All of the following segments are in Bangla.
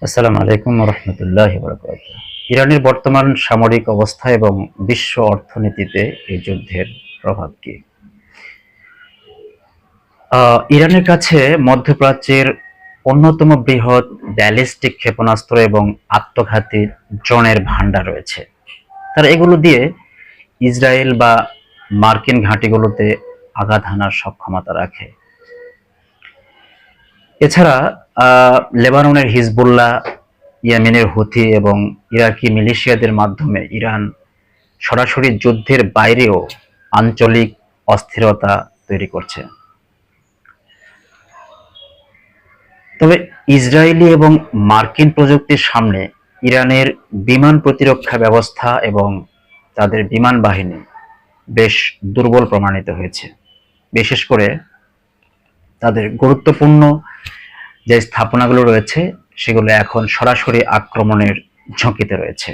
আসসালামু আলাইকুম ওয়া রাহমাতুল্লাহি ওয়া বারাকাতুহু। ইরানের বর্তমান সামরিক অবস্থা এবং বিশ্ব অর্থনীতিতে এই যুদ্ধের প্রভাব কি? ইরানের কাছে মধ্যপ্রাচ্যের অন্যতম বৃহৎ ব্যালিস্টিক ক্ষেপণাস্ত্র এবং আত্মঘাতী ড্রোনের ভান্ডার রয়েছে। তারা এগুলো দিয়ে ইসরায়েল বা মার্কিন ঘাঁটিগুলোতে আঘাত হানার সক্ষমতা রাখে। এছাড়া লেবাননের হিজবুল্লাহ, ইয়েমেনের হুথি এবং ইরাকি মিলিশিয়াদের মাধ্যমে ইরান সরাসরি যুদ্ধের বাইরেও আঞ্চলিক অস্থিরতা তৈরি করছে। তবে ইসরায়েলি এবং মার্কিন প্রযুক্তির সামনে ইরানের বিমান প্রতিরক্ষা ব্যবস্থা এবং তাদের বিমান বাহিনী বেশ দুর্বল প্রমাণিত হয়েছে। বিশেষ করে তাদের গুরুত্বপূর্ণ যে স্থাপনাগুলো রয়েছে সেগুলো এখন সরাসরি আক্রমণের ঝুঁকিতে রয়েছে।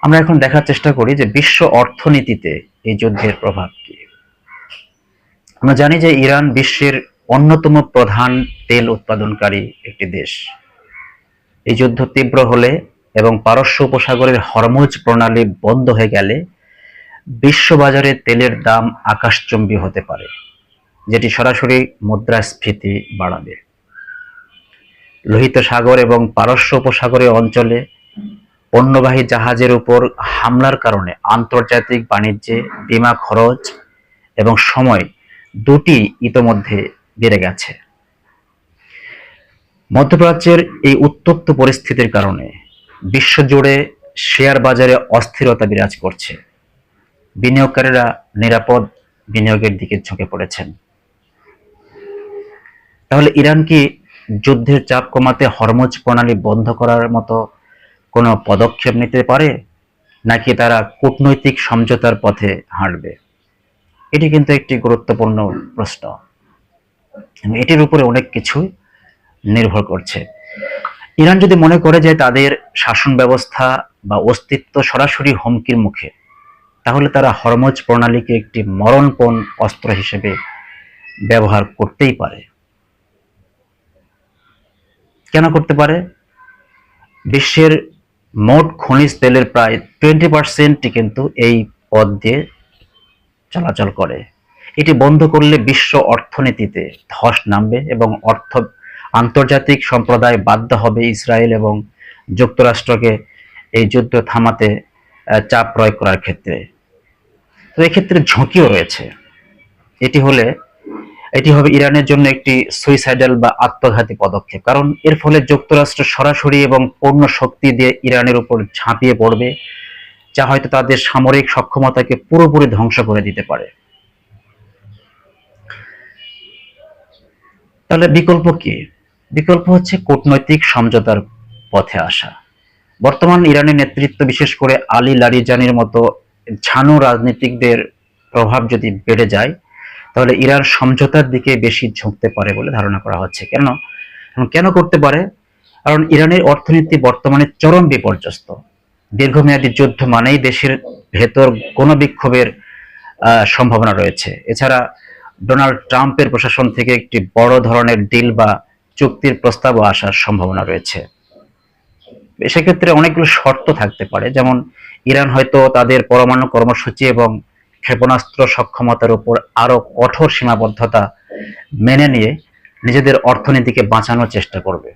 আমরা এখন দেখার চেষ্টা করি যে বিশ্ব অর্থনীতিতে এই যুদ্ধের প্রভাব কি। আমরা জানি যে ইরান বিশ্বের অন্যতম প্রধান তেল উৎপাদনকারী একটি দেশ। এই যুদ্ধ তীব্র হলে এবং পারস্য উপসাগরের হরমুজ প্রণালী বন্ধ হয়ে গেলে বিশ্ববাজারে তেলের দাম আকাশচুম্বী হতে পারে, যেটি সরাসরি মুদ্রাস্ফীতি বাড়াবে। লোহিত সাগর এবং পারস্য উপসাগরীয় অঞ্চলে পণ্যবাহী জাহাজের উপর হামলার কারণে আন্তর্জাতিক বাণিজ্যে বীমা খরচ এবং সময় দুটি ইতোমধ্যে বেড়ে গেছে। মধ্যপ্রাচ্যের এই উত্তপ্ত পরিস্থিতির কারণে বিশ্বজুড়ে শেয়ার বাজারে অস্থিরতা বিরাজ করছে। বিনিয়োগকারীরা নিরাপদ বিনিয়োগের দিকে ঝুঁকে পড়েছেন। তাহলে ইরান কি যুদ্ধের চাপ কমাতে হরমুজ প্রণালী বন্ধ করার মতো কোনো পদক্ষেপ নিতে পারে, নাকি তারা কূটনৈতিক সমঝোতার পথে হাঁটবে? এটি কিন্তু একটি গুরুত্বপূর্ণ প্রশ্ন এবং এটির উপরে অনেক কিছু নির্ভর করছে। ইরান যদি মনে করে যে তাদের শাসন ব্যবস্থা বা অস্তিত্ব সরাসরি হুমকির মুখে, তাহলে তারা হরমুজ প্রণালীকে একটি মরণপণ অস্ত্র হিসেবে ব্যবহার করতেই পারে। কেন করতে পারে? বিশ্বের মোট খনিজ তেলের প্রায় 20% কিন্তু এই পথ দিয়ে চলাচল করে। এটি বন্ধ করলে বিশ্ব অর্থনীতিতে ধস নামবে এবং আন্তর্জাতিক সম্প্রদায় বাধ্য হবে ইসরায়েল এবং যুক্তরাষ্ট্রকে এই যুদ্ধ থামাতে চাপ প্রয়োগ করার ক্ষেত্রে। তো এক্ষেত্রে ঝুঁকিও রয়েছে। এটি হবে ইরানের জন্য একটি সুইসাইডাল বা আত্মঘাতী পদক্ষেপ, কারণ এর ফলে যুক্তরাষ্ট্র সরাসরি এবং পূর্ণ শক্তি দিয়ে ইরানের উপর ঝাঁপিয়ে পড়বে, যা হয়তো তাদের সামরিক সক্ষমতাকে পুরোপুরি ধ্বংস করে দিতে পারে। তাহলে বিকল্প কি? বিকল্প হচ্ছে কূটনৈতিক সমঝোতার পথে আসা। বর্তমান ইরানের নেতৃত্ব, বিশেষ করে আলী লারিজানির মতো ঝানু রাজনীতিকদের প্রভাব যদি বেড়ে যায়, তাহলে ইরান সমঝোতার দিকে বেশি ঝুঁকতে পারে বলে ধারণা করা হচ্ছে। কেন করতে পারে? কারণ ইরানের অর্থনীতি বর্তমানে চরম বিপর্যস্ত। দীর্ঘমেয়াদী যুদ্ধ মানেই দেশের ভেতর গণবিক্ষোভের সম্ভাবনা রয়েছে। এছাড়া ডোনাল্ড ট্রাম্পের প্রশাসন থেকে একটি বড় ধরনের ডিল বা চুক্তির প্রস্তাবও আসার সম্ভাবনা রয়েছে। সেক্ষেত্রে অনেকগুলো শর্ত থাকতে পারে, যেমন ইরান হয়তো তাদের পরমাণু কর্মসূচি এবং ক্ষেপণাস্ত্র সক্ষমতার উপর আরো কঠোর সীমাবদ্ধতা মেনে নিয়ে নিজেদের অর্থনীতিকে বাঁচানোর চেষ্টা করবে।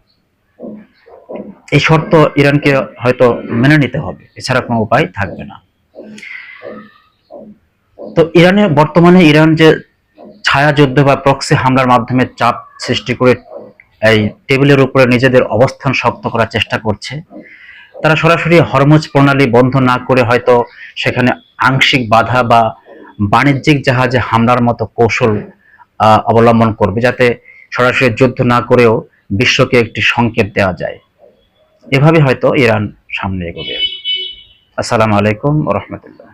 এই শর্ত ইরানকে হয়তো মেনে নিতে হবে, এছাড়া কোনো উপায় থাকবে না। তো বর্তমানে ইরান যে ছায়া যুদ্ধ বা প্রক্সি হামলার মাধ্যমে চাপ সৃষ্টি করে এই টেবিলের উপরে নিজেদের অবস্থান শক্ত করার চেষ্টা করছে, তারা সরাসরি হরমুজ প্রণালী বন্ধ না করে হয়তো সেখানে আংশিক বাধা বা বাণিজ্যিক জাহাজে হামলার মতো কৌশল অবলম্বন করবে, যাতে সরাসরি যুদ্ধ না করেও বিশ্বকে একটি সংকেত দেওয়া যায়। এভাবে হয়তো ইরান সামনে এগোবে। আসসালামু আলাইকুম ওয়া রাহমাতুল্লাহ।